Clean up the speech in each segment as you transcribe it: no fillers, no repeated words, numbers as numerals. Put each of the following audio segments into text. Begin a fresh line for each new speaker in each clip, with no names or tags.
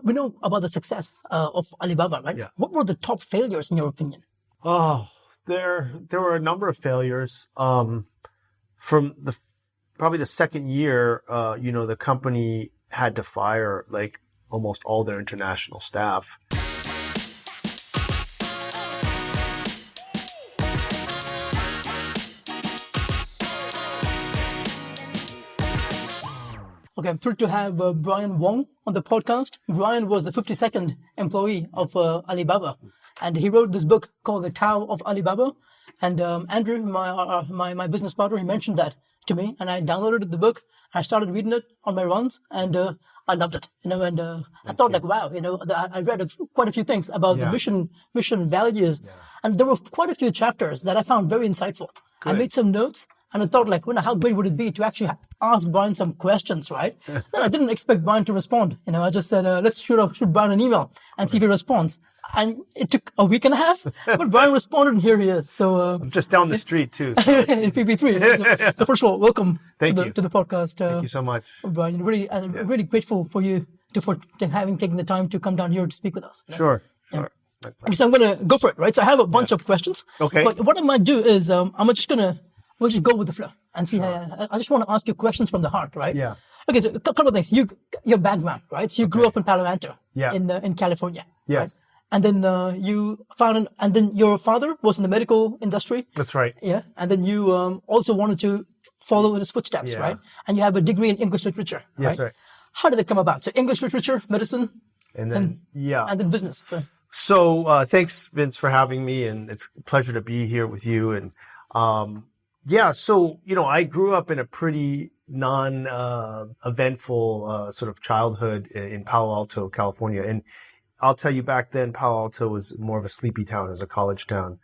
We know about the success of Alibaba, right?
Yeah.
What were the top failures in your opinion?
Oh, there were a number of failures. From probably the second year, the company had to fire like almost all their international staff.
Okay, I'm thrilled to have Brian Wong on the podcast. Brian was the 52nd employee of Alibaba, and he wrote this book called The Tao of Alibaba. And Andrew, my business partner, he mentioned that to me, and I downloaded the book. I started reading it on my runs, and I loved it. And I thought, like, wow, I read quite a few things about the mission values, and there were quite a few chapters that I found very insightful. Good. I made some notes. And I thought, like, how great would it be to actually ask Brian some questions, right? Then I didn't expect Brian to respond. I just said, let's shoot Brian an email and see if he responds. And it took a week and a half, but Brian responded, and here he is. So
I'm just down the street too. So
in PP3. So first of all, welcome to the podcast.
Thank you so much,
Brian. Really grateful for you for taking the time to come down here to speak with us.
Sure.
So I'm going to go for it, right? So I have a bunch of questions.
Okay.
But what I might do is we'll just go with the flow and see. Sure. I just want to ask you questions from the heart, right?
Yeah.
Okay, so a couple of things. Your background, right? So you grew up in Palo Alto, in California.
Yes.
Right? And then you and then your father was in the medical industry.
That's right.
Yeah. And then you also wanted to follow in his footsteps, right? And you have a degree in English literature.
Yes, right.
How did it come about? So English literature, medicine,
and then
business.
So thanks, Vince, for having me, and it's a pleasure to be here with you. And so I grew up in a pretty non-eventful sort of childhood in Palo Alto, California, and I'll tell you, back then, Palo Alto was more of a sleepy town, it was a college town.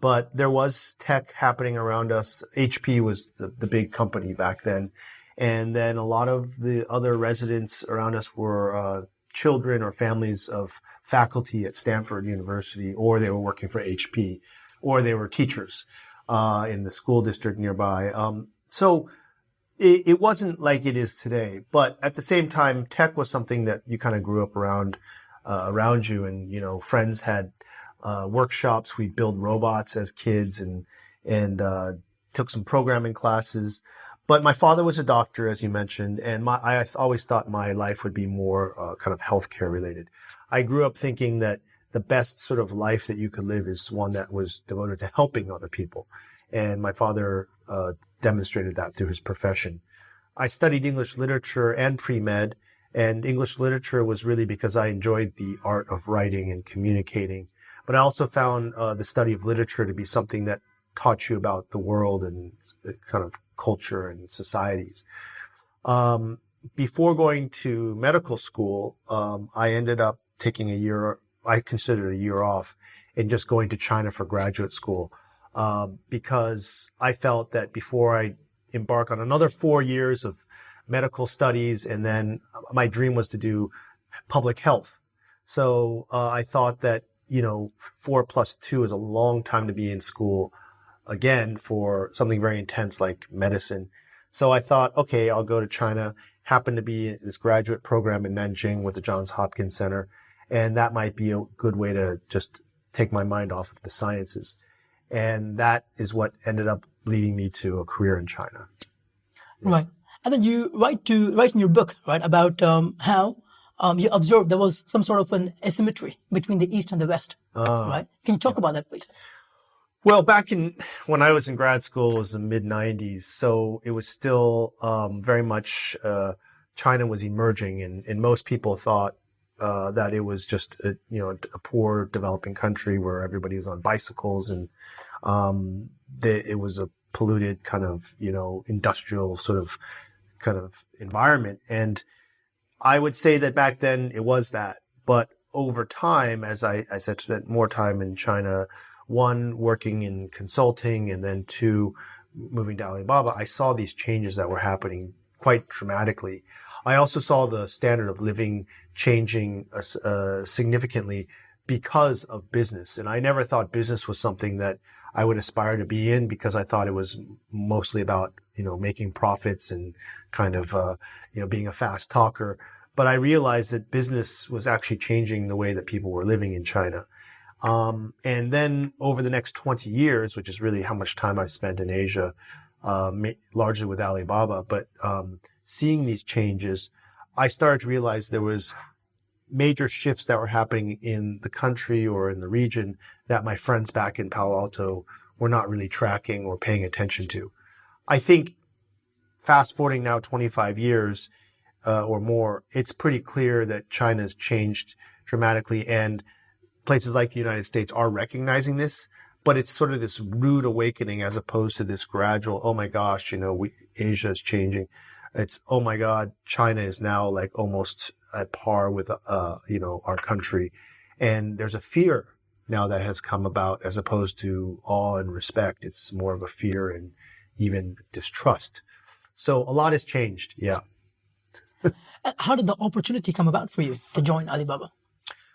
But there was tech happening around us. HP was the big company back then. And then a lot of the other residents around us were children or families of faculty at Stanford University, or they were working for HP, or they were teachers in the school district nearby. So it wasn't like it is today. But at the same time, tech was something that you kind of grew up around you, and friends had workshops. We'd build robots as kids and took some programming classes. But my father was a doctor, as you mentioned, and I always thought my life would be more kind of healthcare related. I grew up thinking that the best sort of life that you could live is one that was devoted to helping other people, and my father demonstrated that through his profession. I studied English literature and pre-med. And English literature was really because I enjoyed the art of writing and communicating. But I also found the study of literature to be something that taught you about the world and kind of culture and societies. Before going to medical school, I ended up taking I considered a year off, and just going to China for graduate school, because I felt that before I embark on another 4 years of medical studies, and then my dream was to do public health. So I thought that 4 + 2 is a long time to be in school again for something very intense like medicine. So I thought, okay, I'll go to China. Happened to be this graduate program in Nanjing with the Johns Hopkins Center, and that might be a good way to just take my mind off of the sciences. And that is what ended up leading me to a career in China.
Right. And then you write in your book, right, about how you observed there was some sort of an asymmetry between the East and the West, right? Can you talk about that, please?
Well, when I was in grad school, it was the mid-90s, so it was still very much China was emerging, and most people thought that it was just a poor developing country where everybody was on bicycles, and it was a polluted kind of industrial sort of kind of environment. And I would say that back then it was that, but over time, as I said, spent more time in China, one, working in consulting, and then two, moving to Alibaba, I saw these changes that were happening quite dramatically. I also saw the standard of living changing significantly because of business. And I never thought business was something that I would aspire to be in, because I thought it was mostly about, making profits and kind of, being a fast talker. But I realized that business was actually changing the way that people were living in China. And then over the next 20 years, which is really how much time I spent in Asia, largely with Alibaba, but seeing these changes, I started to realize there was major shifts that were happening in the country or in the region that my friends back in Palo Alto were not really tracking or paying attention to. I think fast forwarding now 25 years or more, it's pretty clear that China's changed dramatically, and places like the United States are recognizing this, but it's sort of this rude awakening as opposed to this gradual, oh my gosh, Asia is changing. It's, oh my God, China is now like almost at par with, our country. And there's a fear now that has come about as opposed to awe and respect. It's more of a fear and even distrust. So a lot has changed. Yeah.
How did the opportunity come about for you to join Alibaba?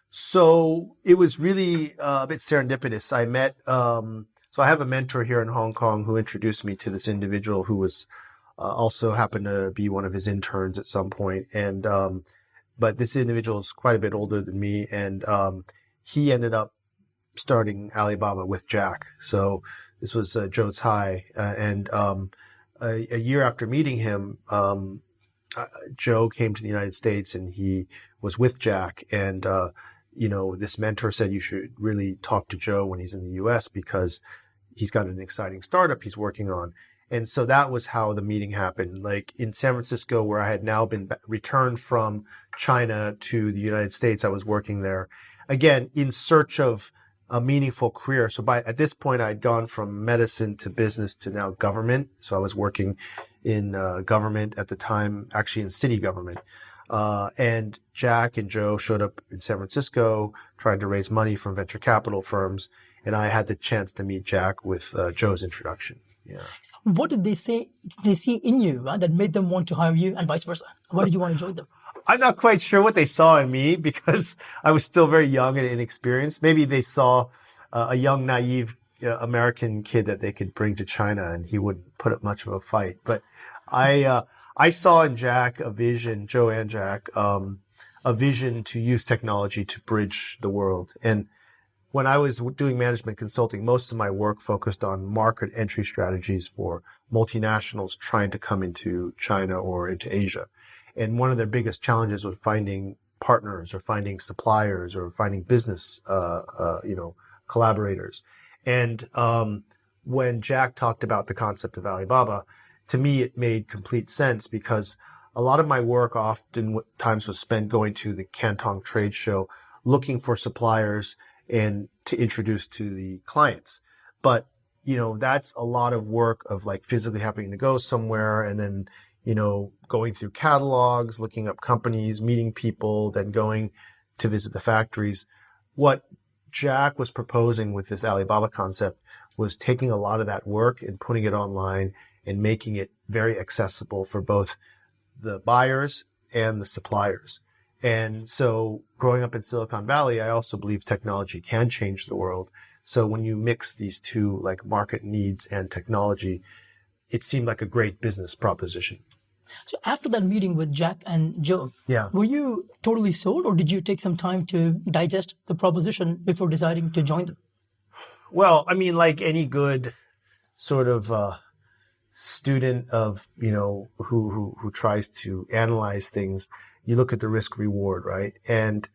So it was really a bit serendipitous. I met, so I have a mentor here in Hong Kong who introduced me to this individual who was also happened to be one of his interns at some point. And, but this individual is quite a bit older than me. And, he ended up starting Alibaba with Jack. So this was Joe Tsai. And a year after meeting him, Joe came to the United States and he was with Jack. And, this mentor said you should really talk to Joe when he's in the US because he's got an exciting startup he's working on. And so that was how the meeting happened. Like in San Francisco, where I had now been returned from China to the United States, I was working there again in search of a meaningful career. So at this point, I'd gone from medicine to business to now government. So I was working in government at the time, actually in city government. And Jack and Joe showed up in San Francisco trying to raise money from venture capital firms. And I had the chance to meet Jack with Joe's introduction. Yeah.
What did they see in you that made them want to hire you and vice versa? Why did you want to join them?
I'm not quite sure what they saw in me because I was still very young and inexperienced. Maybe they saw a young, naive American kid that they could bring to China and he wouldn't put up much of a fight. But I saw in Jack a vision, Joe and Jack, a vision to use technology to bridge the world. And when I was doing management consulting, most of my work focused on market entry strategies for multinationals trying to come into China or into Asia. And one of their biggest challenges was finding partners or finding suppliers or finding business, collaborators. And when Jack talked about the concept of Alibaba, to me, it made complete sense because a lot of my work oftentimes was spent going to the Canton trade show, looking for suppliers and to introduce to the clients. But, that's a lot of work of like physically having to go somewhere and then, going through catalogs, looking up companies, meeting people, then going to visit the factories. What Jack was proposing with this Alibaba concept was taking a lot of that work and putting it online and making it very accessible for both the buyers and the suppliers. And so growing up in Silicon Valley, I also believe technology can change the world. So when you mix these two, like market needs and technology, it seemed like a great business proposition.
So after that meeting with Jack and Joe, were you totally sold or did you take some time to digest the proposition before deciding to join them?
Well, I mean, like any good sort of student of, who tries to analyze things, you look at the risk reward, right? And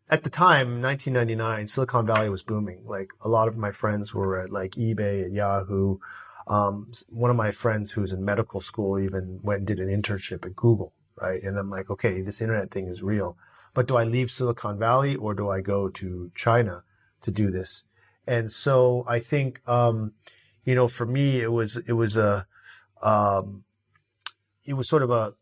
at the time, 1999, Silicon Valley was booming. Like a lot of my friends were at like eBay and Yahoo. One of my friends who was in medical school even went and did an internship at Google, right? And I'm like, okay, this internet thing is real, but do I leave Silicon Valley or do I go to China to do this? And so I think, for me, it was sort of a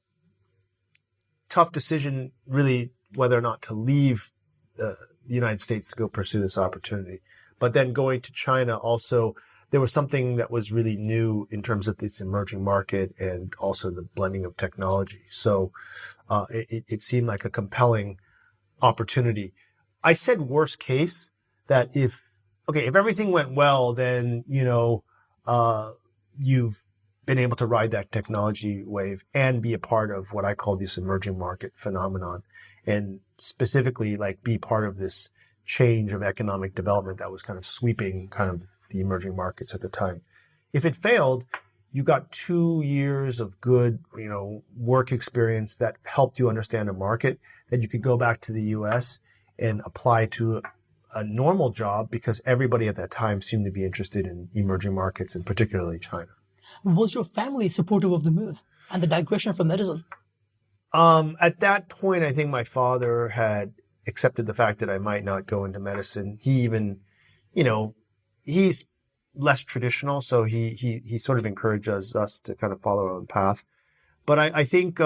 tough decision, really, whether or not to leave the United States to go pursue this opportunity. But then going to China also, there was something that was really new in terms of this emerging market and also the blending of technology. So it seemed like a compelling opportunity. I said worst case that if everything went well, then, you've been able to ride that technology wave and be a part of what I call this emerging market phenomenon, and specifically like be part of this change of economic development that was kind of sweeping kind of the emerging markets at the time. If it failed, you got 2 years of good, work experience that helped you understand a market that you could go back to the US and apply to a normal job, because everybody at that time seemed to be interested in emerging markets and particularly China.
Was your family supportive of the move and the digression from medicine?
At that point, I think my father had accepted the fact that I might not go into medicine. He even, he's less traditional, so he sort of encourages us to kind of follow our own path. But I think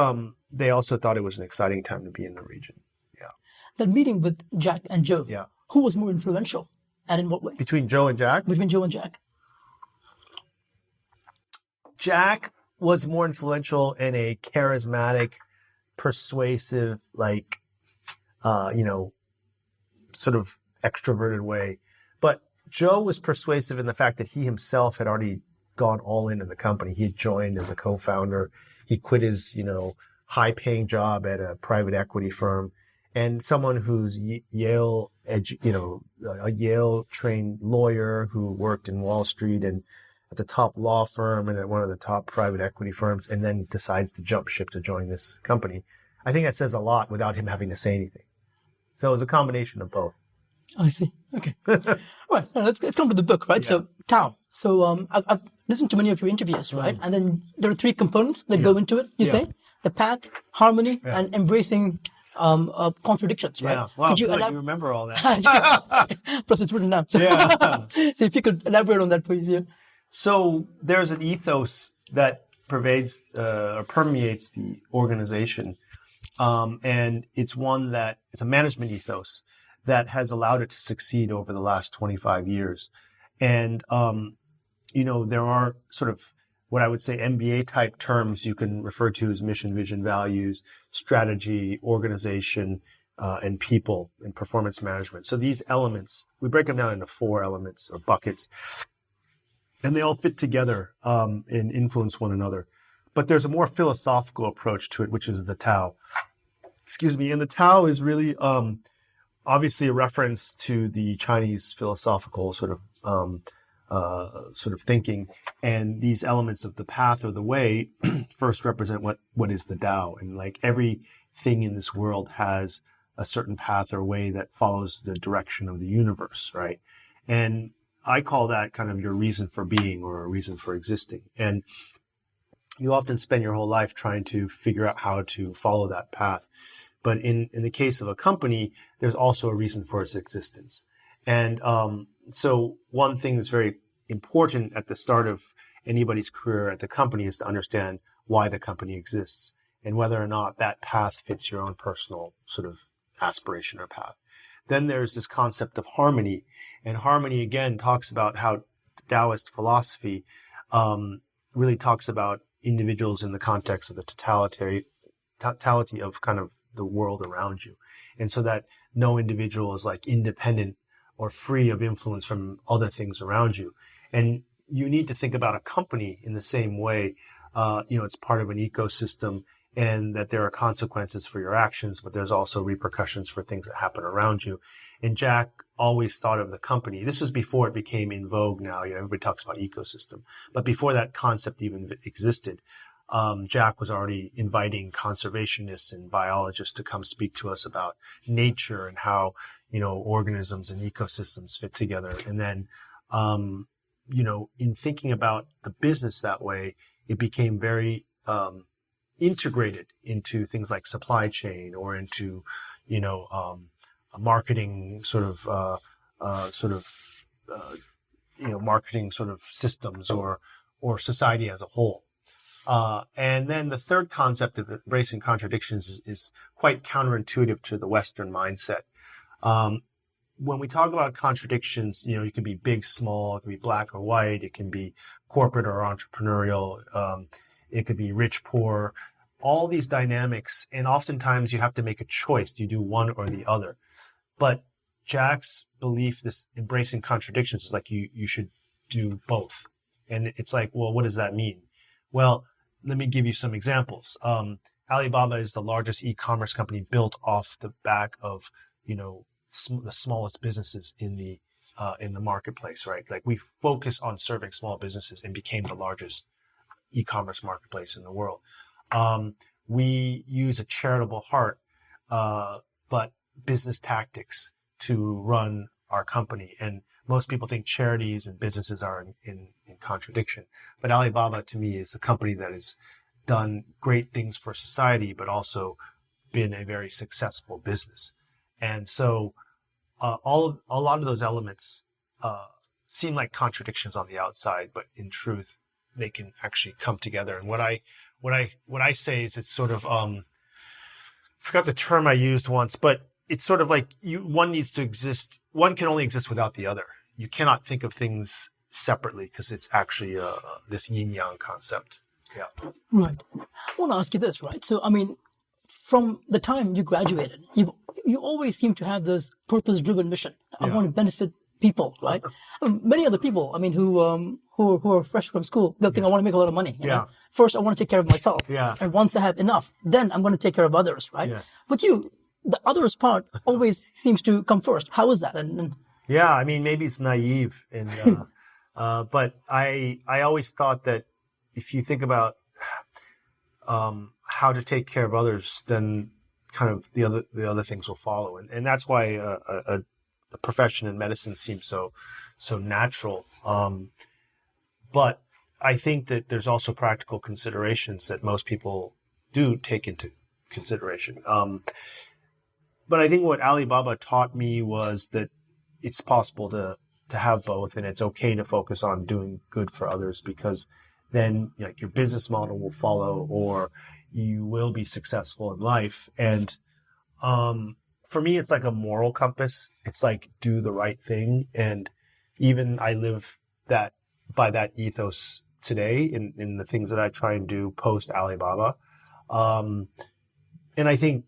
they also thought it was an exciting time to be in the region. Yeah.
That meeting with Jack and Joe,
Yeah.
who was more influential and in what way?
Between Joe and Jack?
Between Joe and Jack.
Jack was more influential in a charismatic, persuasive, sort of extroverted way. But Joe was persuasive in the fact that he himself had already gone all in the company. He had joined as a co-founder. He quit his, high-paying job at a private equity firm. And someone who's a Yale-trained lawyer who worked in Wall Street and at the top law firm and at one of the top private equity firms, and then decides to jump ship to join this company. I think that says a lot without him having to say anything. So it was a combination of both.
I see. Okay. All right. Now let's come to the book, right?
Yeah.
So, Tao. So I've listened to many of your interviews, right? And then there are 3 components that go into it, you say? The path, harmony, and embracing contradictions, right?
Yeah. Wow,
Could you
you remember all that.
Plus, it's written down. So,
Yeah.
so if you could elaborate on that, please. Yeah.
So there's an ethos that pervades or permeates the organization. And it's one that it's a management ethos that has allowed it to succeed over the last 25 years. And, there are sort of what I would say MBA type terms you can refer to as mission, vision, values, strategy, organization, and people and performance management. So these elements, we break them down into 4 elements or buckets, and they all fit together and influence one another. But there's a more philosophical approach to it, which is the Tao. And the Tao is really obviously a reference to the Chinese philosophical sort of thinking. And these elements of the path or the way first represent what is the Tao. And like everything in this world has a certain path or way that follows the direction of the universe, right? And I call that kind of your reason for being or a reason for existing. And you often spend your whole life trying to figure out how to follow that path. But in the case of a company, there's also a reason for its existence. And so one thing that's very important at the start of anybody's career at the company is to understand why the company exists and whether or not that path fits your own personal sort of aspiration or path. Then there's this concept of harmony. And harmony, again, talks about how Taoist philosophy really talks about individuals in the context of the totality of kind of the world around you. And so that no individual is like independent or free of influence from other things around you. And you need to think about a company in the same way. It's part of an ecosystem, and that there are consequences for your actions, but there's also repercussions for things that happen around you. And Jack always thought of the company. This is before it became in vogue now. Everybody talks about ecosystem. But before that concept even existed, Jack was already inviting conservationists and biologists to come speak to us about nature and how, organisms and ecosystems fit together. And then, in thinking about the business that way, it became very integrated into things like supply chain or into, marketing marketing sort of systems or society as a whole. And then the third concept of embracing contradictions is quite counterintuitive to the Western mindset. When we talk about contradictions, it can be big, small, it can be black or white, it can be corporate or entrepreneurial, it could be rich, poor, all these dynamics. And oftentimes you have to make a choice. Do you do one or the other? But Jack's belief, this embracing contradictions, is like you should do both. And it's like, well, what does that mean? Well, let me give you some examples. Alibaba is the largest e-commerce company built off the back of, the smallest businesses in the marketplace, right? Like we focus on serving small businesses and became the largest e-commerce marketplace in the world. We use a charitable heart, but business tactics to run our company. And most people think charities and businesses are in contradiction. But Alibaba, to me, is a company that has done great things for society, but also been a very successful business. And so a lot of those elements seem like contradictions on the outside, but in truth, they can actually come together. And what I say is it's sort of I forgot the term I used once, but it's sort of like one needs to exist. One can only exist without the other. You cannot think of things separately because it's actually this yin yang concept. Yeah.
Right. I want to ask you this, right? So, I mean, from the time you graduated, you always seem to have this purpose-driven mission. I want to benefit people, right? Many other people, I mean, who are fresh from school, they'll think I want to make a lot of money. You know? First, I want to take care of myself.
Yeah.
And once I have enough, then I'm going to take care of others, right?
Yes.
But the others part always seems to come first. How is that?
Yeah, I mean, maybe it's naive, but I always thought that if you think about how to take care of others, then kind of the other things will follow, and that's why a profession in medicine seems so natural. But I think that there's also practical considerations that most people do take into consideration. But I think what Alibaba taught me was that it's possible to have both, and it's okay to focus on doing good for others, because then like your business model will follow, or you will be successful in life. And for me, it's like a moral compass. It's like do the right thing, and even I live by that ethos today in the things that I try and do post Alibaba. And I think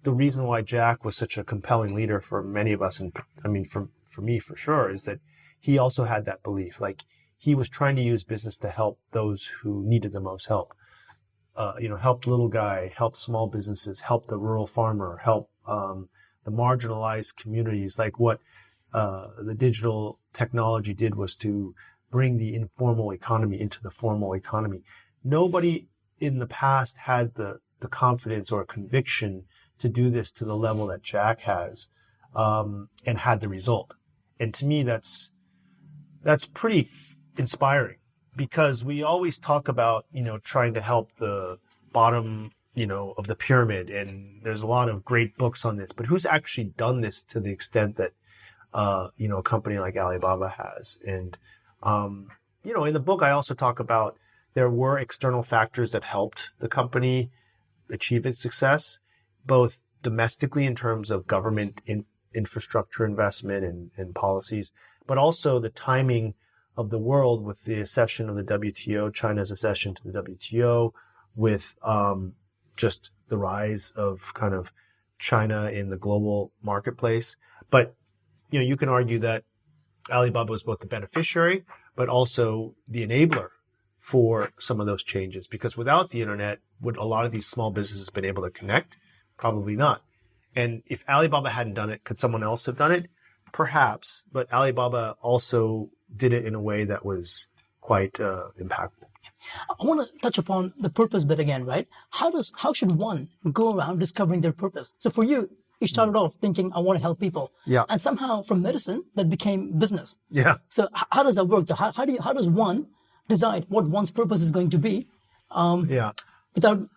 the reason why Jack was such a compelling leader for many of us, and I mean, for me, for sure, is that he also had that belief. Like he was trying to use business to help those who needed the most help. Help the little guy, help small businesses, help the rural farmer, help the marginalized communities. Like what the digital technology did was to bring the informal economy into the formal economy. Nobody in the past had the confidence or conviction to do this to the level that Jack has, and had the result. And to me, that's pretty inspiring, because we always talk about, trying to help the bottom, of the pyramid. And there's a lot of great books on this, but who's actually done this to the extent that, a company like Alibaba has? And, in the book, I also talk about there were external factors that helped the company achieve its success, both domestically in terms of government infrastructure investment and policies, but also the timing of the world with the accession of the WTO, China's accession to the WTO, with just the rise of kind of China in the global marketplace. But, you can argue that Alibaba was both the beneficiary, but also the enabler for some of those changes, because without the internet, would a lot of these small businesses been able to connect? Probably not. And if Alibaba hadn't done it, could someone else have done it? Perhaps, but Alibaba also did it in a way that was quite impactful.
I want to touch upon the purpose bit again, right? How should one go around discovering their purpose? So for you started off thinking, I want to help people.
Yeah.
And somehow from medicine, that became business.
Yeah.
So how does that work? How does one decide what one's purpose is going to be? Without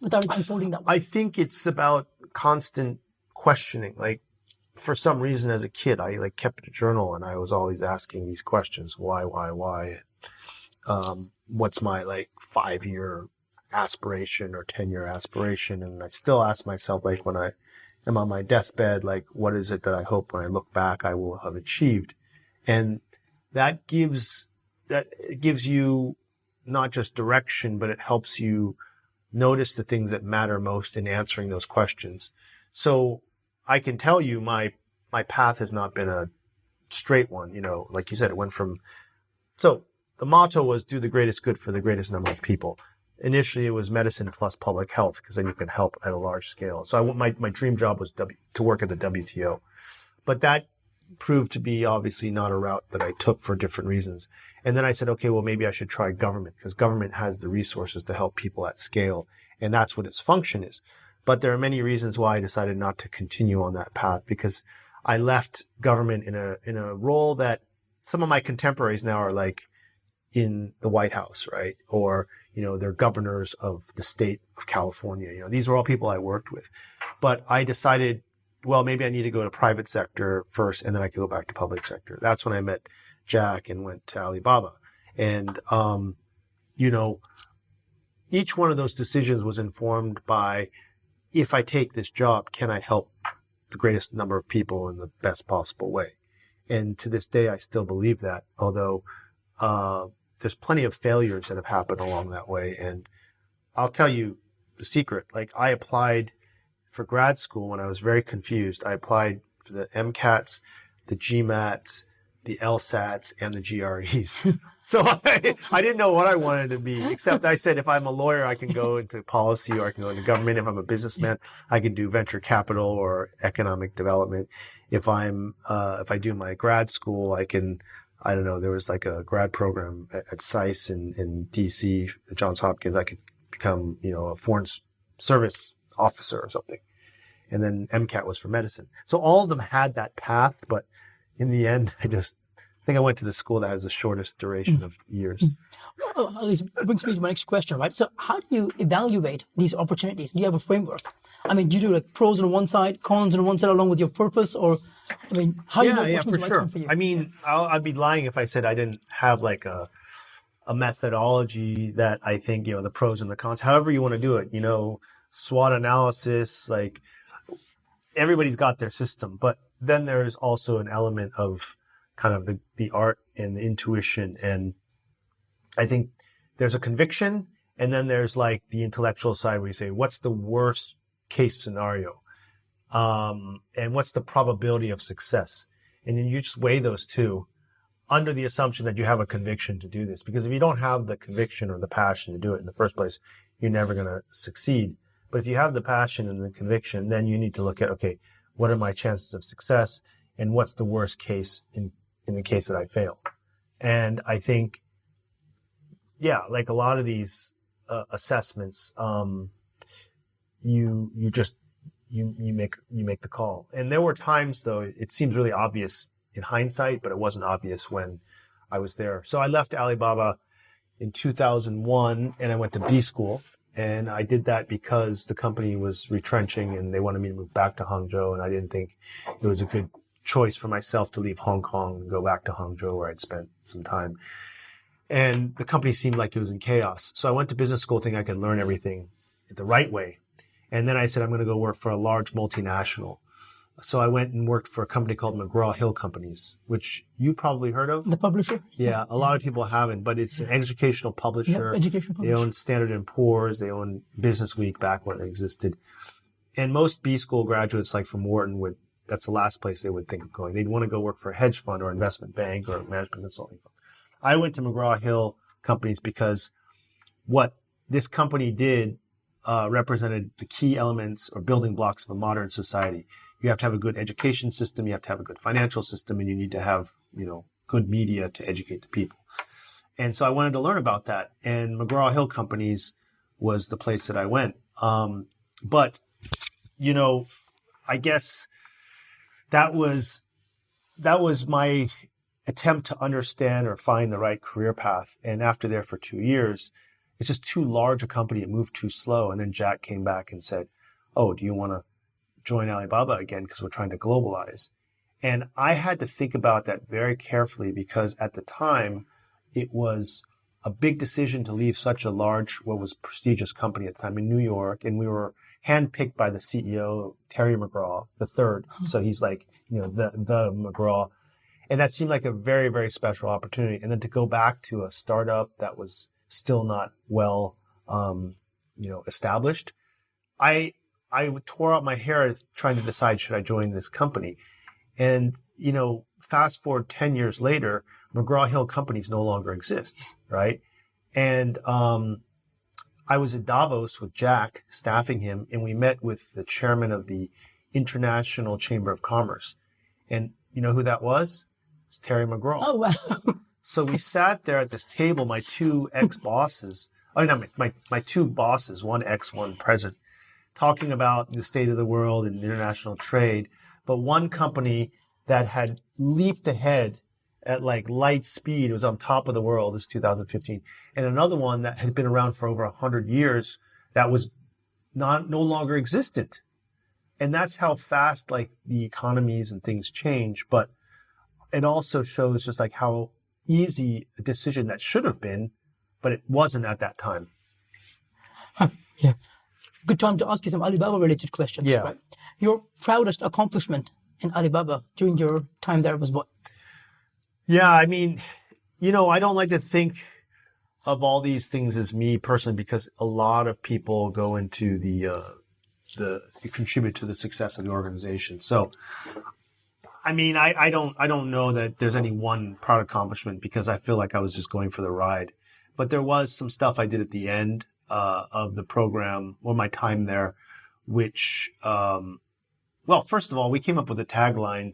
it unfolding that way?
I think it's about constant questioning. Like, for some reason as a kid, I kept a journal and I was always asking these questions. Why? What's my 5-year aspiration or 10-year aspiration? And I still ask myself, when I am on my deathbed, what is it that I hope when I look back I will have achieved? And that gives you not just direction, but it helps you notice the things that matter most in answering those questions. So I can tell you my path has not been a straight one. Like you said, it went from, so the motto was do the greatest good for the greatest number of people. Initially, it was medicine plus public health, because then you can help at a large scale. So my dream job was to work at the WTO. But that proved to be obviously not a route that I took for different reasons. And then I said, okay, well, maybe I should try government, because government has the resources to help people at scale. And that's what its function is. But there are many reasons why I decided not to continue on that path, because I left government in a role that some of my contemporaries now are like in the White House, right? Or, they're governors of the state of California. These are all people I worked with. But I decided, well, maybe I need to go to private sector first, and then I could go back to public sector. That's when I met Jack and went to Alibaba. And, each one of those decisions was informed by, if I take this job, can I help the greatest number of people in the best possible way? And to this day, I still believe that, although there's plenty of failures that have happened along that way. And I'll tell you the secret. Like, I applied for grad school when I was very confused. I applied for the MCATs, the GMATs, the LSATs, and the GREs. So I didn't know what I wanted to be, except I said, if I'm a lawyer, I can go into policy, or I can go into government. If I'm a businessman, I can do venture capital or economic development. If I do my grad school, I can, I don't know, there was like a grad program at SAIS in DC, at Johns Hopkins. I could become, a foreign service officer or something. And then MCAT was for medicine. So all of them had that path, but in the end, I think I went to the school that has the shortest duration of years.
Well, at least brings me to my next question, right? So how do you evaluate these opportunities? Do you have a framework? I mean, do you do like pros on one side, cons on one side, along with your purpose? Or, I mean, how do you know which one's the right one for you?
I mean, I'd be lying if I said I didn't have like a methodology that I think, the pros and the cons, however you want to do it, SWOT analysis, like everybody's got their system. But then there's also an element of kind of the art and the intuition. And I think there's a conviction, and then there's like the intellectual side where you say, what's the worst case scenario? And what's the probability of success? And then you just weigh those two under the assumption that you have a conviction to do this. Because if you don't have the conviction or the passion to do it in the first place, you're never going to succeed. But if you have the passion and the conviction, then you need to look at, okay, what are my chances of success? And what's the worst case in the case that I fail? And I think, like a lot of these assessments, you make the call. And there were times, though, it seems really obvious in hindsight, but it wasn't obvious when I was there. So I left Alibaba in 2001, and I went to B school. And I did that because the company was retrenching and they wanted me to move back to Hangzhou. And I didn't think it was a good choice for myself to leave Hong Kong and go back to Hangzhou, where I'd spent some time. And the company seemed like it was in chaos. So I went to business school thinking I could learn everything the right way. And then I said, I'm going to go work for a large multinational. So I went and worked for a company called McGraw-Hill Companies, which you probably heard of.
The publisher?
Yeah, a lot of people haven't, but it's an educational publisher.
Yep, educational publisher.
They own Standard & Poor's. They own Business Week back when it existed. And most B school graduates, like from Wharton, that's the last place they would think of going. They'd want to go work for a hedge fund or investment bank or a management consulting firm. I went to McGraw-Hill Companies because what this company did represented the key elements or building blocks of a modern society. You have to have a good education system, you have to have a good financial system, and you need to have, good media to educate the people. And so I wanted to learn about that. And McGraw-Hill Companies was the place that I went. But, I guess that was my attempt to understand or find the right career path. And after there for 2 years, it's just too large a company. It moved too slow. And then Jack came back and said, oh, do you want to join Alibaba again? Because we're trying to globalize. And I had to think about that very carefully, because at the time it was a big decision to leave such a large, what was prestigious company at the time in New York. And we were handpicked by the CEO, Terry McGraw III. So he's like, the McGraw. And that seemed like a very, very special opportunity. And then to go back to a startup that was still not well, established. I tore out my hair trying to decide, should I join this company? And, fast forward 10 years later, McGraw-Hill Companies no longer exists, right? And I was at Davos with Jack, staffing him, and we met with the chairman of the International Chamber of Commerce. And you know who that was? It's Terry McGraw.
Oh, wow.
So we sat there at this table, my two ex-bosses, my two bosses, one ex, one present, talking about the state of the world and international trade. But one company that had leaped ahead at like light speed, it was on top of the world, this 2015. And another one that had been around for over 100 years that was no longer existent. And that's how fast like the economies and things change. But it also shows just like how easy a decision that should have been, but it wasn't at that time.
Yeah. Good time to ask you some Alibaba related questions.
Yeah.
Right? Your proudest accomplishment in Alibaba during your time there was what?
Yeah, I mean, I don't like to think of all these things as me personally because a lot of people go into contribute to the success of the organization. So, I mean, I don't know that there's any one proud accomplishment because I feel like I was just going for the ride. But there was some stuff I did at the end of the program or my time there, which, first of all, we came up with a tagline,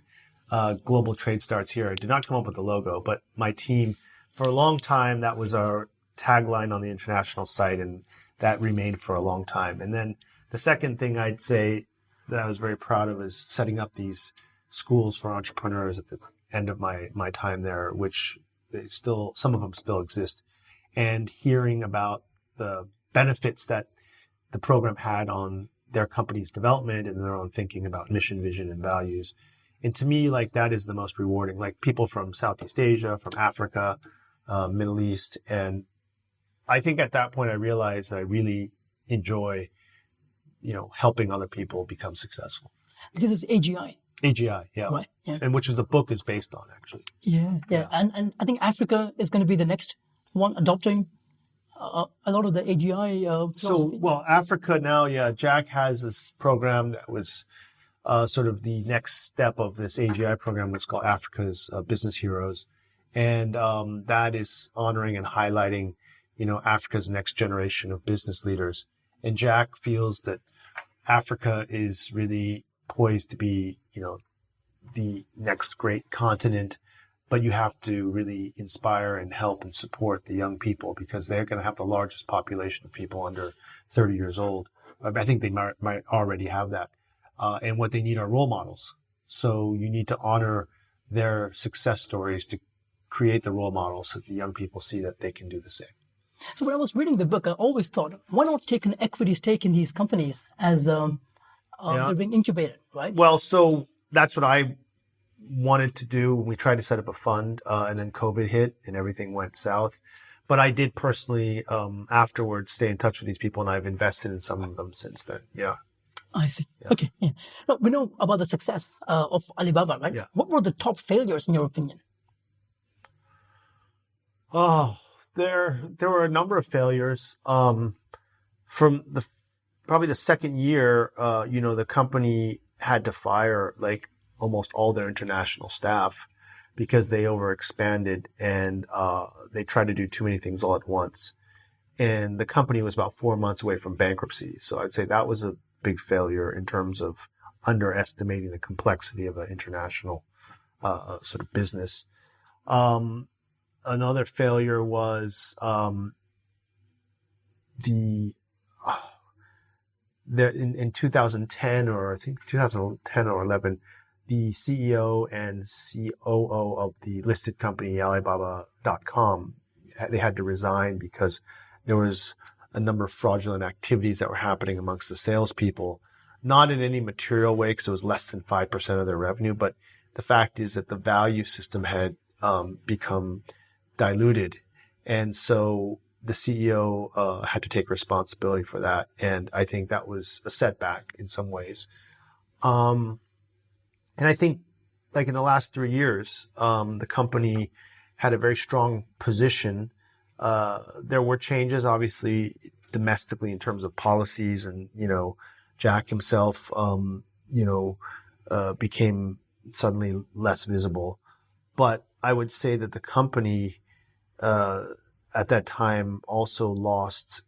global trade starts here. I did not come up with the logo, but my team, for a long time, that was our tagline on the international site, and that remained for a long time. And then the second thing I'd say that I was very proud of is setting up these schools for entrepreneurs at the end of my time there, which some of them still exist, and hearing about the benefits that the program had on their company's development and their own thinking about mission, vision, and values. And to me, like that is the most rewarding, like people from Southeast Asia, from Africa, Middle East. And I think at that point I realized that I really enjoy, helping other people become successful.
This is AGI.
AGI, yeah.
Right. Yeah.
And which is the book is based on, actually.
Yeah. And I think Africa is going to be the next one adopting a lot of the AGI philosophy.
Africa now, yeah, Jack has this program that was sort of the next step of this AGI program, which is called Africa's Business Heroes. And that is honoring and highlighting, Africa's next generation of business leaders. And Jack feels that Africa is really poised to be, the next great continent, but you have to really inspire and help and support the young people because they're going to have the largest population of people under 30 years old. I think they might already have that. And what they need are role models. So you need to honor their success stories to create the role models so that the young people see that they can do the same.
So when I was reading the book, I always thought, why not take an equity stake in these companies as they're being incubated, right?
Well, so that's what I wanted to do when we tried to set up a fund, and then COVID hit and everything went south. But I did personally, afterwards, stay in touch with these people, and I've invested in some of them since then. Yeah.
I see. Yeah. Okay. Yeah. Now, we know about the success of Alibaba, right?
Yeah.
What were the top failures in your opinion?
Oh, there were a number of failures. From probably the second year, the company had to fire like almost all their international staff because they overexpanded and they tried to do too many things all at once. And the company was about 4 months away from bankruptcy. So I'd say that was a big failure in terms of underestimating the complexity of an international sort of business. Another failure was in 2010 or I think 2010 or 11, the CEO and COO of the listed company Alibaba.com, they had to resign because there was a number of fraudulent activities that were happening amongst the salespeople, not in any material way because it was less than 5% of their revenue. But the fact is that the value system had become diluted. And so the CEO had to take responsibility for that. And I think that was a setback in some ways. And I think like in the last 3 years, the company had a very strong position. There were changes, obviously, domestically in terms of policies and, Jack himself, became suddenly less visible. But I would say that the company at that time also lost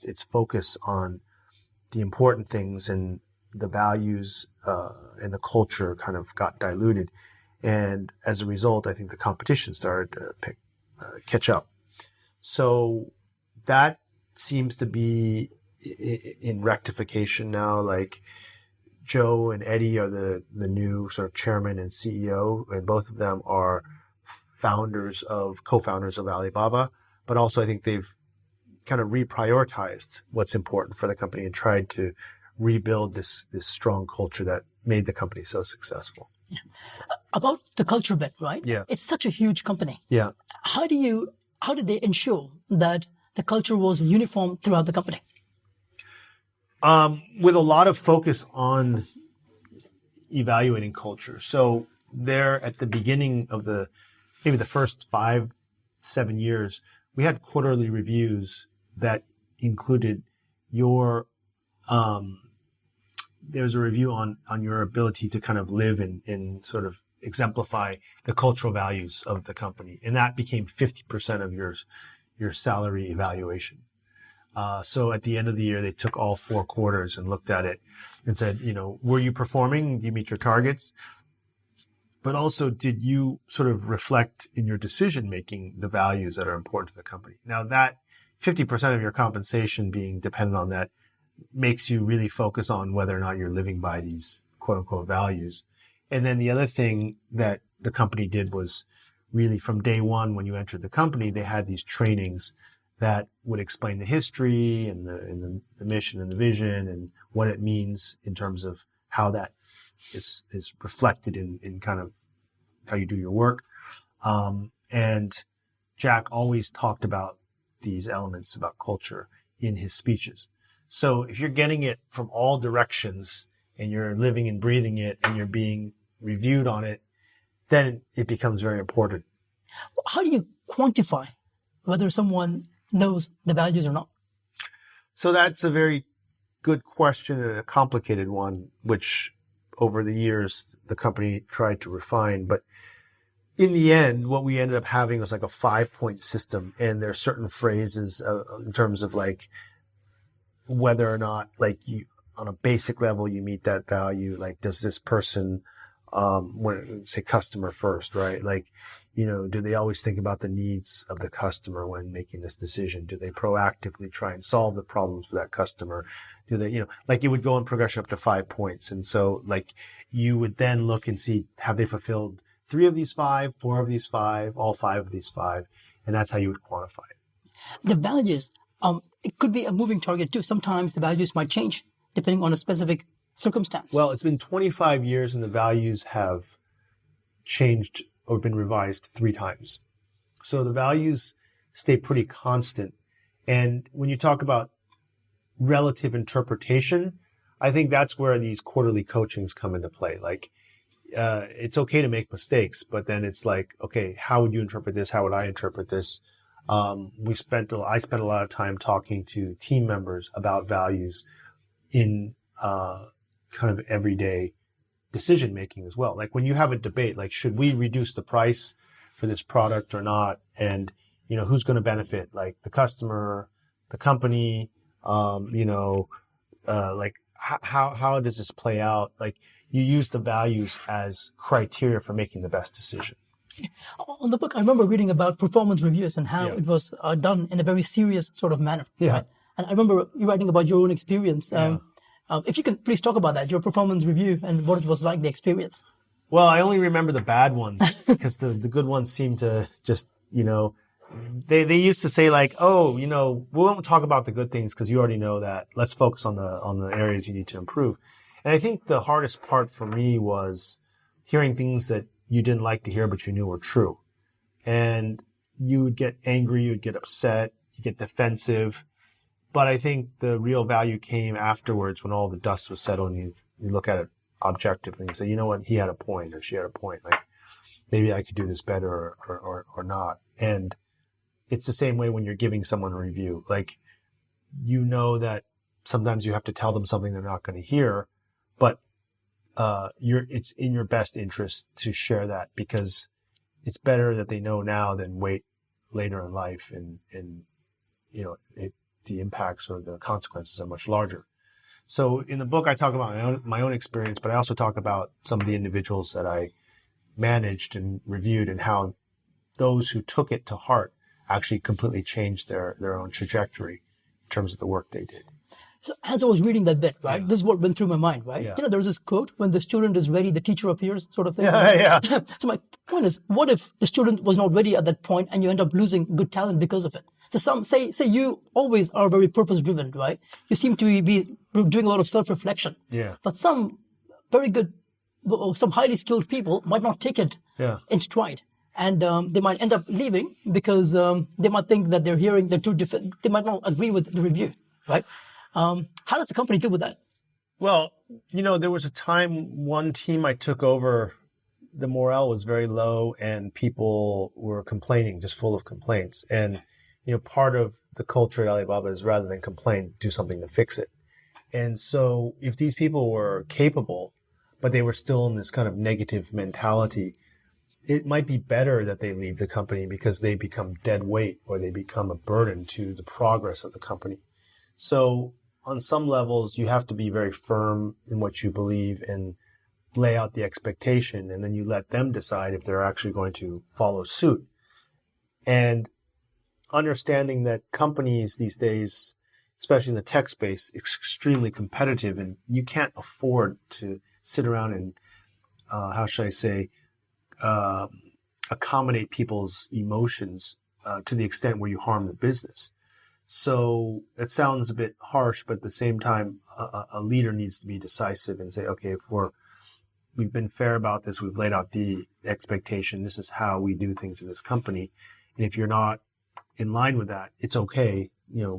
its focus on the important things, and the values and the culture kind of got diluted. And as a result, I think the competition started to catch up. So that seems to be in rectification now. Like Joe and Eddie are the new sort of chairman and CEO, and both of them are co-founders of Alibaba. But also I think they've kind of reprioritized what's important for the company and tried to rebuild this strong culture that made the company so successful.
Yeah. About the culture bit, right?
Yeah.
It's such a huge company.
Yeah.
How did they ensure that the culture was uniform throughout the company?
With a lot of focus on evaluating culture. So there at the beginning of maybe the first 5-7 years, we had quarterly reviews that included there's a review on your ability to kind of live and sort of exemplify the cultural values of the company. And that became 50% of your salary evaluation. So at the end of the year, they took all 4 quarters and looked at it and said, were you performing? Did you meet your targets? But also, did you sort of reflect in your decision-making the values that are important to the company? Now that 50% of your compensation being dependent on that makes you really focus on whether or not you're living by these quote unquote values. And then the other thing that the company did was really from day one, when you entered the company, they had these trainings that would explain the history and the mission and the vision and what it means in terms of how that is reflected in kind of how you do your work. And Jack always talked about these elements about culture in his speeches. So if you're getting it from all directions and you're living and breathing it and you're being reviewed on it, then it becomes very important.
How do you quantify whether someone knows the values or not?
So that's a very good question and a complicated one, which over the years the company tried to refine. But in the end, what we ended up having was like a 5-point system, and there are certain phrases in terms of like whether or not, like, you on a basic level you meet that value. Like, does this person when say customer first, right? Like, do they always think about the needs of the customer when making this decision? Do they proactively try and solve the problems for that customer? Do they, like, it would go in progression up to 5 points. And so like you would then look and see, have they fulfilled 3 of these 5, 4 of these 5, all 5 of these 5? And that's how you would quantify it.
The values, it could be a moving target too. Sometimes the values might change depending on a specific circumstance.
Well, it's been 25 years and the values have changed or been revised 3 times. So the values stay pretty constant. And when you talk about relative interpretation, I think that's where these quarterly coachings come into play. Like, it's okay to make mistakes, but then it's like, okay, how would you interpret this? How would I interpret this? I spent a lot of time talking to team members about values in kind of everyday decision making as well. Like when you have a debate, like, should we reduce the price for this product or not? And, who's going to benefit? Like the customer, the company, like how does this play out? Like, you use the values as criteria for making the best decision.
On the book, I remember reading about performance reviews and how it was done in a very serious sort of manner.
Yeah.
Right? And I remember you writing about your own experience. If you can please talk about that, your performance review and what it was like, the experience.
Well, I only remember the bad ones because the good ones seem to just, they used to say like, oh, we won't talk about the good things because you already know that. Let's focus on the areas you need to improve. And I think the hardest part for me was hearing things that you didn't like to hear, but you knew were true. And you would get angry, you would get upset, you get defensive. But I think the real value came afterwards when all the dust was settled and you look at it objectively and say, you know what, he had a point or she had a point. Like, maybe I could do this better or not. And it's the same way when you're giving someone a review. Like, that sometimes you have to tell them something they're not going to hear, but it's in your best interest to share that, because it's better that they know now than wait later in life, and the impacts or the consequences are much larger. So in the book, I talk about my own experience, but I also talk about some of the individuals that I managed and reviewed, and how those who took it to heart actually completely changed their own trajectory in terms of the work they did.
So as I was reading that bit, right, this is what went through my mind, right?
Yeah.
There was this quote, when the student is ready, the teacher appears, sort of thing.
Yeah.
So my point is, what if the student was not ready at that point and you end up losing good talent because of it? So some say you always are very purpose-driven, right? You seem to be doing a lot of self-reflection.
Yeah.
But some very good, some highly skilled people might not take it in stride. And they might end up leaving because they might think that they're too different. They might not agree with the review, right? How does the company deal with that?
Well, there was a time, one team I took over, the morale was very low and people were complaining, just full of complaints. And, part of the culture at Alibaba is, rather than complain, do something to fix it. And so if these people were capable, but they were still in this kind of negative mentality, it might be better that they leave the company, because they become dead weight or they become a burden to the progress of the company. So on some levels, you have to be very firm in what you believe and lay out the expectation, and then you let them decide if they're actually going to follow suit. And understanding that companies these days, especially in the tech space, is extremely competitive, and you can't afford to sit around and, accommodate people's emotions to the extent where you harm the business. So it sounds a bit harsh, but at the same time, a leader needs to be decisive and say, okay, if we've been fair about this, we've laid out the expectation, this is how we do things in this company. And if you're not in line with that, it's okay.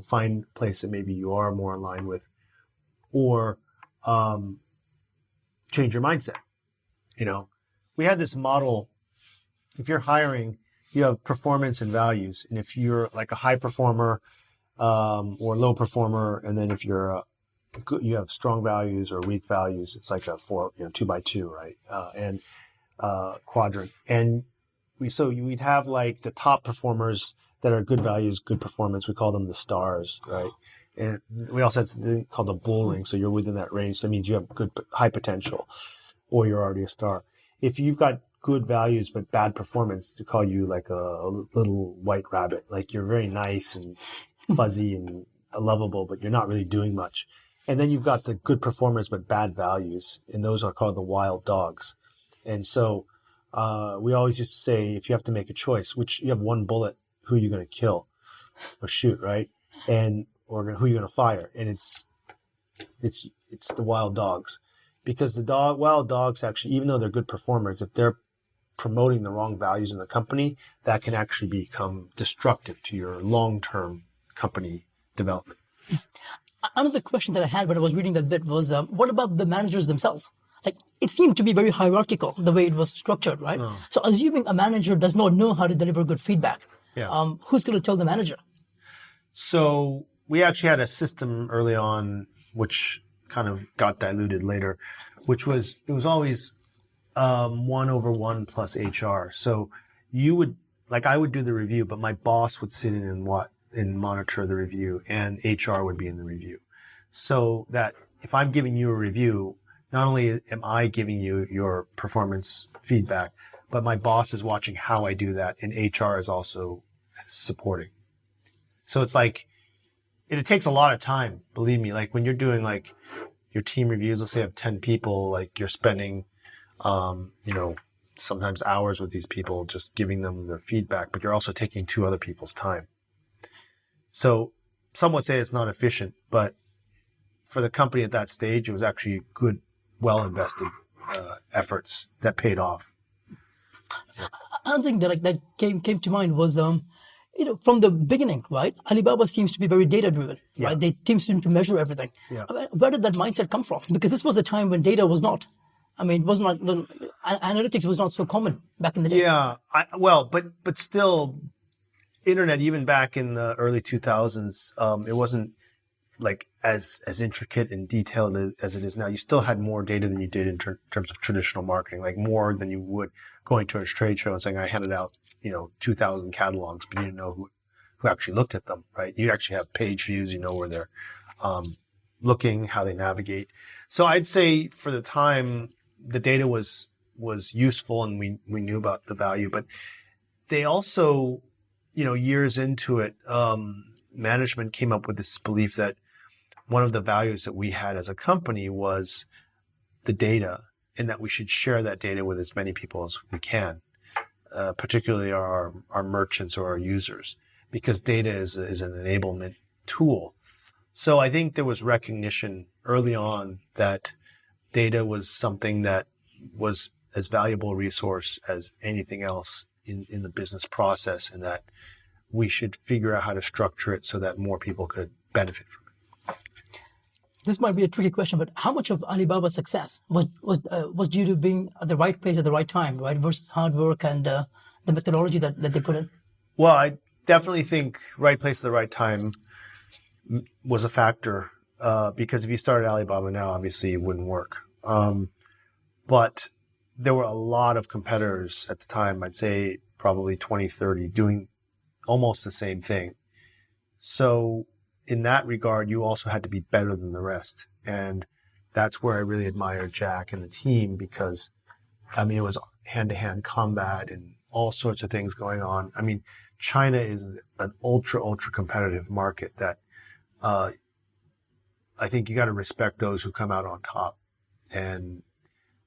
Find a place that maybe you are more in line with, or change your mindset. We had this model. If you're hiring, you have performance and values. And if you're like a high performer, or low performer, and then if you're you have strong values or weak values, it's like a 2x2, right? And quadrant. And we'd have like the top performers that are good values, good performance. We call them the stars, right? And we also have something called a bull ring. So you're within that range. That means you have good, high potential, or you're already a star. If you've got good values but bad performance, to call you like a little white rabbit. Like you're very nice and fuzzy and lovable, but you're not really doing much. And then you've got the good performers but bad values, and those are called the wild dogs. And so we always used to say, if you have to make a choice, which you have one bullet, who are you going to kill or shoot, right? Or who are you going to fire? And it's the wild dogs, because the wild dogs actually, even though they're good performers, if they're promoting the wrong values in the company, that can actually become destructive to your long-term company development.
Another question that I had when I was reading that bit was, what about the managers themselves? Like, it seemed to be very hierarchical, the way it was structured, right? Oh. So assuming a manager does not know how to deliver good feedback, who's going to tell the manager?
So we actually had a system early on, which kind of got diluted later, it was always 1/1 plus HR. So I would do the review, but my boss would sit in and monitor the review, and HR would be in the review. So that if I'm giving you a review, not only am I giving you your performance feedback, but my boss is watching how I do that, and HR is also supporting. So it's like, it takes a lot of time, believe me. Like when you're doing like your team reviews, let's say you have 10 people, like you're spending, sometimes hours with these people, just giving them their feedback, but you're also taking 2 other people's time. So some would say it's not efficient, but for the company at that stage, it was actually good, well-invested efforts that paid off.
Another thing that came to mind was, from the beginning, right? Alibaba seems to be very data-driven, right? They seem to measure everything. Yeah. Where did that mindset come from? Because this was a time when data was not. Analytics was not so common back in the day.
Yeah, but still, internet, even back in the early 2000s, it wasn't like as intricate and detailed as it is now. You still had more data than you did in terms of traditional marketing, like more than you would going to a trade show and saying, I handed out, 2,000 catalogs, but you didn't know who actually looked at them, right? You actually have page views, you know where they're looking, how they navigate. So I'd say for the time, the data was useful and we knew about the value, but they also, years into it, management came up with this belief that one of the values that we had as a company was the data, and that we should share that data with as many people as we can, particularly our merchants or our users, because data is an enablement tool. So I think there was recognition early on that data was something that was as valuable a resource as anything else in the business process, and that we should figure out how to structure it so that more people could benefit from it.
This might be a tricky question, but how much of Alibaba's success was due to being at the right place at the right time, right, versus hard work and the methodology that they put in?
Well, I definitely think right place at the right time was a factor, because if you started Alibaba now, obviously it wouldn't work. But there were a lot of competitors at the time, I'd say probably 20, 30, doing almost the same thing. So in that regard, you also had to be better than the rest. And that's where I really admire Jack and the team, because, it was hand-to-hand combat and all sorts of things going on. China is an ultra competitive market that I think you got to respect those who come out on top. And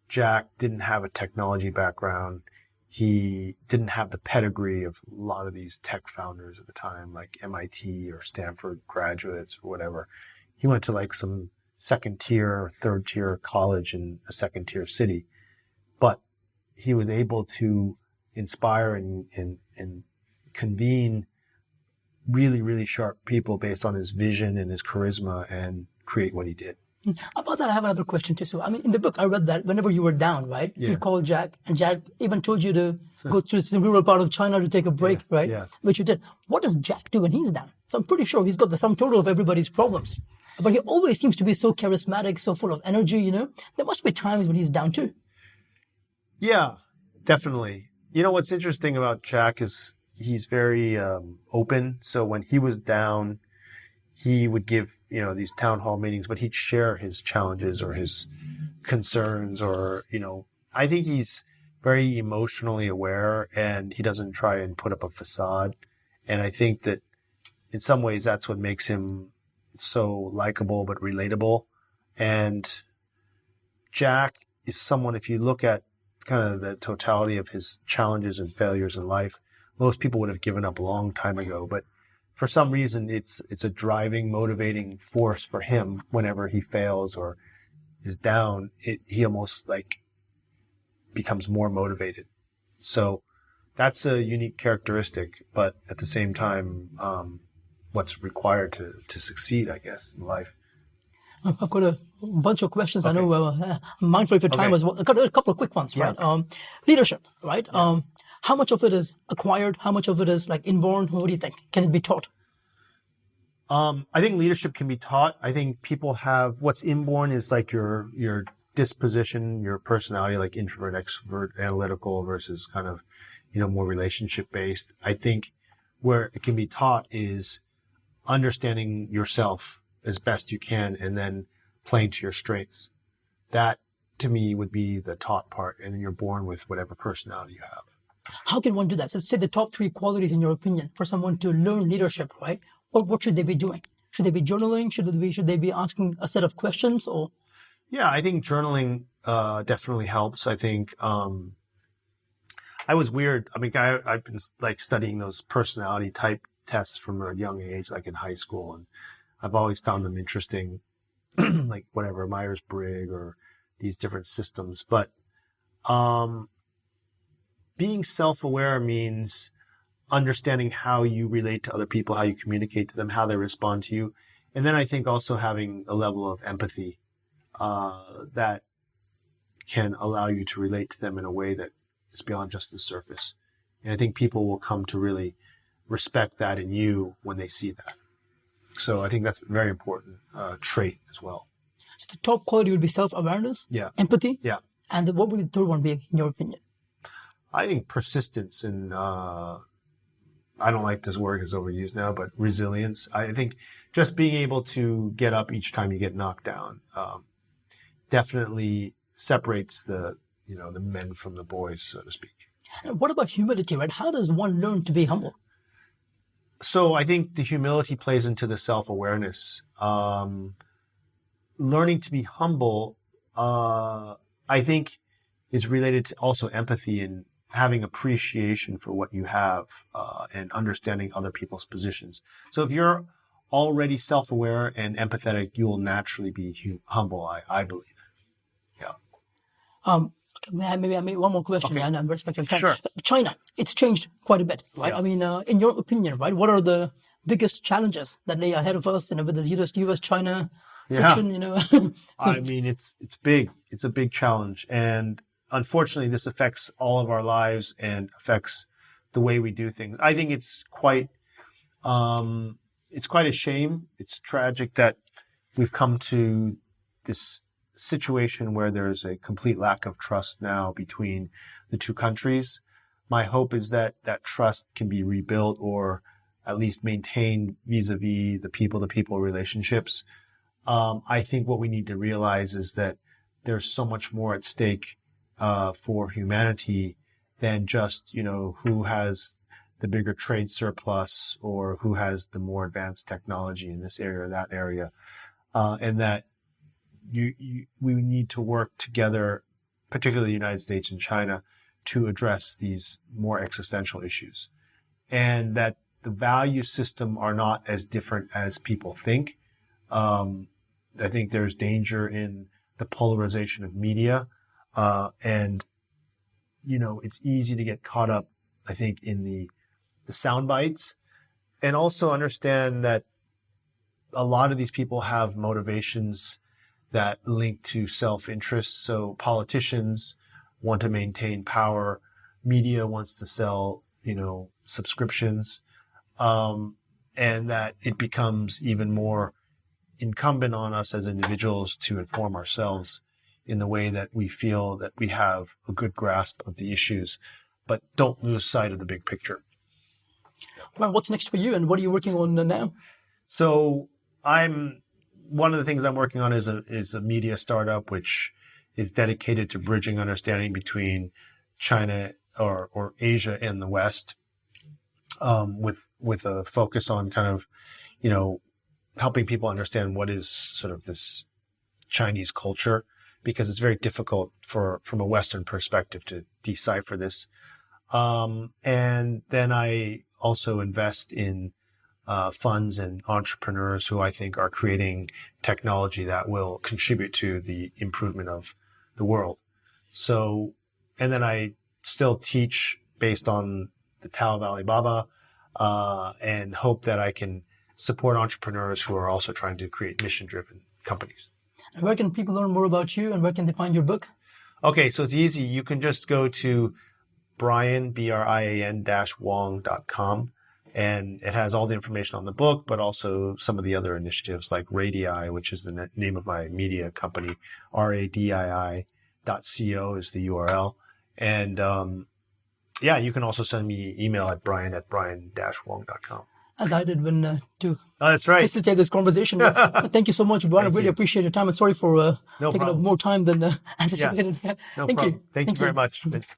Jack didn't have a technology background. He didn't have the pedigree of a lot of these tech founders at the time, like MIT or Stanford graduates or whatever. He went to like some second tier or third tier college in a second tier city, but he was able to inspire and convene really sharp people based on his vision and his charisma and create what he did.
About that, I have another question too. So, in the book, I read that whenever you were down, right, you called Jack, and Jack even told you to go to the rural part of China to take a break, right?
Yeah.
Which you did. What does Jack do when he's down? So I'm pretty sure he's got the sum total of everybody's problems. But he always seems to be so charismatic, so full of energy, There must be times when he's down too.
Yeah, definitely. What's interesting about Jack is he's very open. So when he was down, he would give, these town hall meetings, but he'd share his challenges or his concerns or, I think he's very emotionally aware and he doesn't try and put up a facade. And I think that in some ways that's what makes him so likable but relatable. And Jack is someone, if you look at kind of the totality of his challenges and failures in life, most people would have given up a long time ago, but for some reason, it's a driving, motivating force for him whenever he fails or is down. He almost becomes more motivated. So that's a unique characteristic, but at the same time, what's required to succeed, I guess, in life.
I've got a bunch of questions. Okay. I know I'm mindful of your time as well. I've got a couple of quick ones, right? Leadership, right? Yeah. How much of it is acquired? How much of it is inborn? What do you think? Can it be taught?
I think leadership can be taught. I think people have what's inborn is your disposition, your personality, like introvert, extrovert, analytical versus kind of, more relationship based. I think where it can be taught is understanding yourself as best you can and then playing to your strengths. That to me would be the taught part. And then you're born with whatever personality you have.
How can one do that? So say the top 3 qualities in your opinion for someone to learn leadership, right? What should they be doing? Should they be journaling? Should they be asking a set of questions or?
Yeah, I think journaling definitely helps. I think I was weird. I've been studying those personality type tests from a young age, like in high school, and I've always found them interesting, like whatever Myers-Briggs or these different systems. But being self-aware means understanding how you relate to other people, how you communicate to them, how they respond to you. And then I think also having a level of empathy that can allow you to relate to them in a way that is beyond just the surface. And I think people will come to really respect that in you when they see that. So I think that's a very important trait as well.
So the top quality would be self-awareness, empathy, and what would the third one be, in your opinion?
I think persistence and I don't like this word because it's overused now, but resilience. I think just being able to get up each time you get knocked down definitely separates the men from the boys, so to speak.
And what about humility, right? How does one learn to be humble?
So I think the humility plays into the self-awareness. Learning to be humble, I think, is related to also empathy and having appreciation for what you have and understanding other people's positions. So if you're already self-aware and empathetic, you will naturally be humble, I believe. Yeah.
Maybe I made one more question.
Okay.
And I'm respecting time.
Sure.
China, it's changed quite a bit, right?
Yeah.
I mean, in your opinion, right, what are the biggest challenges that lay ahead of us, with this US-China friction,
I mean, it's big. It's a big challenge. And unfortunately, this affects all of our lives and affects the way we do things. I think it's quite a shame. It's tragic that we've come to this situation where there's a complete lack of trust now between the two countries. My hope is that that trust can be rebuilt or at least maintained vis-a-vis the people-to-people relationships. I think what we need to realize is that there's so much more at stake for humanity than just, who has the bigger trade surplus or who has the more advanced technology in this area or that area. And that we need to work together, particularly the United States and China, to address these more existential issues. And that the value system are not as different as people think. I think there's danger in the polarization of media. And it's easy to get caught up, I think, in the sound bites, and also understand that a lot of these people have motivations that link to self-interest. So politicians want to maintain power. Media wants to sell, subscriptions. And that it becomes even more incumbent on us as individuals to inform ourselves in the way that we feel that we have a good grasp of the issues, but don't lose sight of the big picture.
Well, what's next for you, and what are you working on now?
So one of the things I'm working on is a media startup which is dedicated to bridging understanding between China or Asia and the West, with a focus on kind of, helping people understand what is sort of this Chinese culture, because it's very difficult from a Western perspective to decipher this. And then I also invest in funds and entrepreneurs who I think are creating technology that will contribute to the improvement of the world. So, and then I still teach based on the Tao of Alibaba, and hope that I can support entrepreneurs who are also trying to create mission-driven companies.
And where can people learn more about you, and where can they find your book?
Okay, so it's easy. You can just go to Brian-Wong.com, and it has all the information on the book, but also some of the other initiatives like Radii, which is the name of my media company. RADII.co is the URL. And you can also send me email at brian@brian-wong.com.
As I did when
that's right.
facilitate this conversation. Thank you so much, Brian. I really appreciate your time, and sorry for taking up more time than anticipated.
No problem. Thank you very much, Vince.